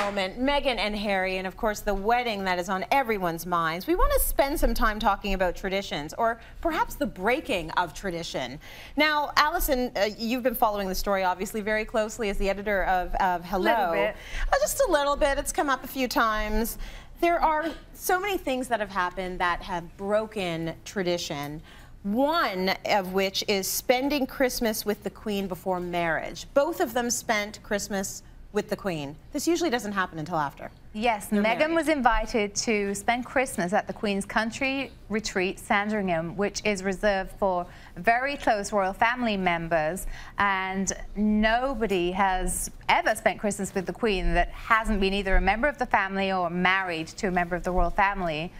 moment, Meghan and Harry, and of course the wedding that is on everyone's minds. We want to spend some time talking about traditions, or perhaps the breaking of tradition. Now, Alison, you've been following the story obviously very closely as the editor of Hello. A little bit. Just a little bit. It's come up a few times. There are so many things that have happened that have broken tradition. One of which is spending Christmas with the Queen before marriage. Both of them spent Christmas with the Queen. This usually doesn't happen until after. Yes, Meghan was invited to spend Christmas at the Queen's country retreat, Sandringham, which is reserved for very close royal family members, and nobody has ever spent Christmas with the Queen that hasn't been either a member of the family or married to a member of the royal family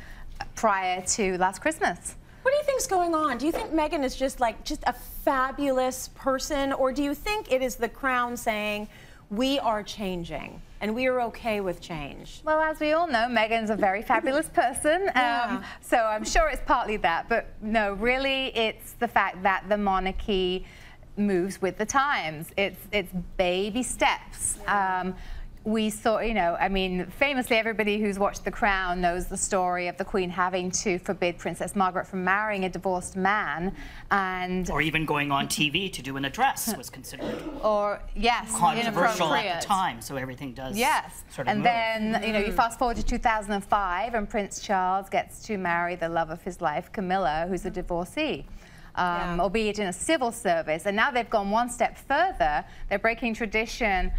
prior to last Christmas. What do you think's going on? Do you think Meghan is just a fabulous person, or do you think it is the Crown saying, we are changing and we are okay with change? Well, as we all know, Meghan's a very fabulous person, so I'm sure it's partly that, but no, really it's the fact that the monarchy moves with the times. It's baby steps. We saw, you know, I mean, famously everybody who's watched The Crown knows the story of the Queen having to forbid Princess Margaret from marrying a divorced man, and or even going on TV to do an address was considered controversial at the time. So everything does sort of move. Then you know, you fast forward to 2005, and Prince Charles gets to marry the love of his life, Camilla, who's a divorcee. Albeit in a civil service, and now they've gone one step further. They're breaking tradition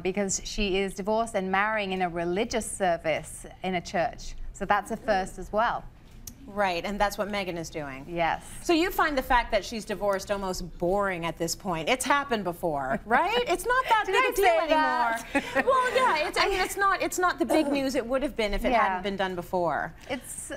because she is divorced and marrying in a religious service in a church. So that's a first as well. Right, and that's what Meghan is doing. Yes. So you find the fact that she's divorced almost boring at this point. It's happened before, right? It's not that big a deal anymore. Well, yeah, I mean, it's not the big news it would have been if it hadn't been done before. It's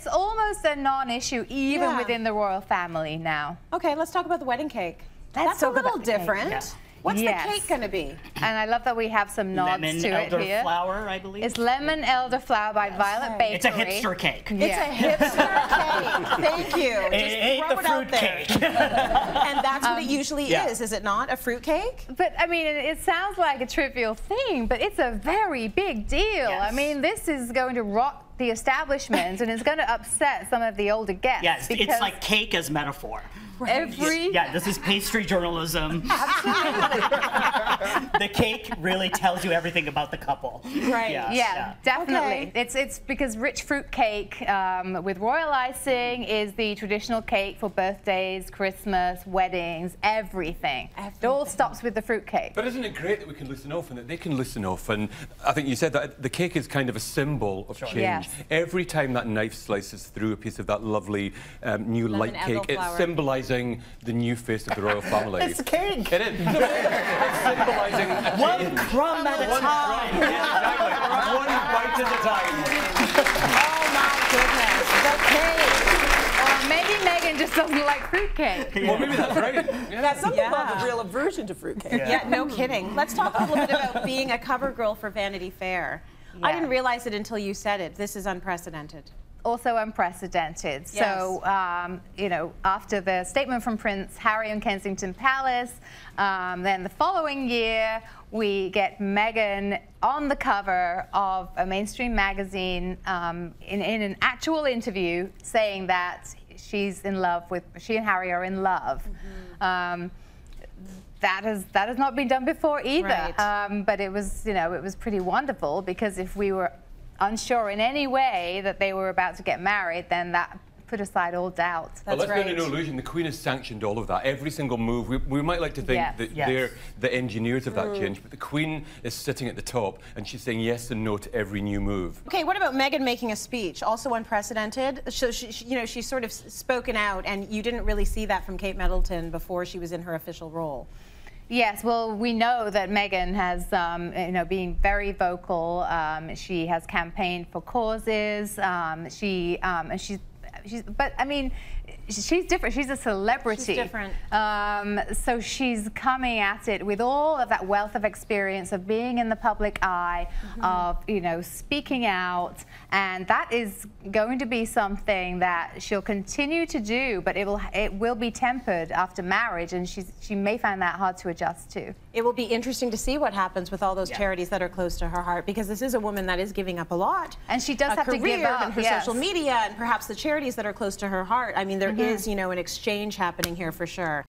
almost a non-issue even within the royal family now. Okay, let's talk about the wedding cake. That's a little different. Yeah. What's the cake going to be? And I love that we have some nods to it here. Lemon elderflower, I believe. It's lemon elderflower by Violet Bakery. It's a hipster cake. It's a hipster cake. Thank you. It ain't the fruit cake. And that's what it usually is it not? A fruit cake? But I mean, it sounds like a trivial thing, but it's a very big deal. Yes. I mean, this is going to rock the establishment, and it's going to upset some of the older guests. Yes, it's like cake as metaphor. This is pastry journalism. Absolutely. The cake really tells you everything about the couple. Right. Yeah, definitely. Okay. It's because rich fruit cake with royal icing is the traditional cake for birthdays, Christmas, weddings, everything. It all stops with the fruit cake. But isn't it great that we can listen off and that they can listen off? And I think you said that the cake is kind of a symbol of change. Yes. Every time that knife slices through a piece of that lovely new light cake, it's symbolising the new face of the royal family. It's cake. It is. It's symbolising one crumb at a time. Yeah, exactly. One bite at a time. Oh my goodness, the cake. Or maybe Meghan just doesn't like fruitcake. Well, maybe that's right. Yeah, some people have a real aversion to fruitcake. Yeah, no kidding. Let's talk a little bit about being a cover girl for Vanity Fair. I didn't realize it until you said it. This is unprecedented. Also unprecedented. Yes. So, you know, after the statement from Prince Harry in Kensington Palace, then the following year we get Meghan on the cover of a mainstream magazine in an actual interview saying that she's in love with, she and Harry are in love. That has not been done before either. Right. But it was, you know, it was pretty wonderful, because if we were unsure in any way that they were about to get married, then that put aside all doubt. Well, let's be no illusion. The Queen has sanctioned all of that. Every single move. We might like to think that they're the engineers of that change, but the Queen is sitting at the top and she's saying yes and no to every new move. Okay, what about Meghan making a speech? Also unprecedented. So you know, she's sort of spoken out, and you didn't really see that from Kate Middleton before she was in her official role. Yes, well, we know that Meghan has, you know, been very vocal. She has campaigned for causes. But I mean, she's different. She's a celebrity. She's different. So she's coming at it with all of that wealth of experience of being in the public eye, of, you know, speaking out, and that is going to be something that she'll continue to do, but it will be tempered after marriage, and she may find that hard to adjust to. It will be interesting to see what happens with all those charities that are close to her heart, because this is a woman that is giving up a lot. And she does have to give up. And her social media, and perhaps the charities that are close to her heart. I mean, there is, you know, an exchange happening here for sure.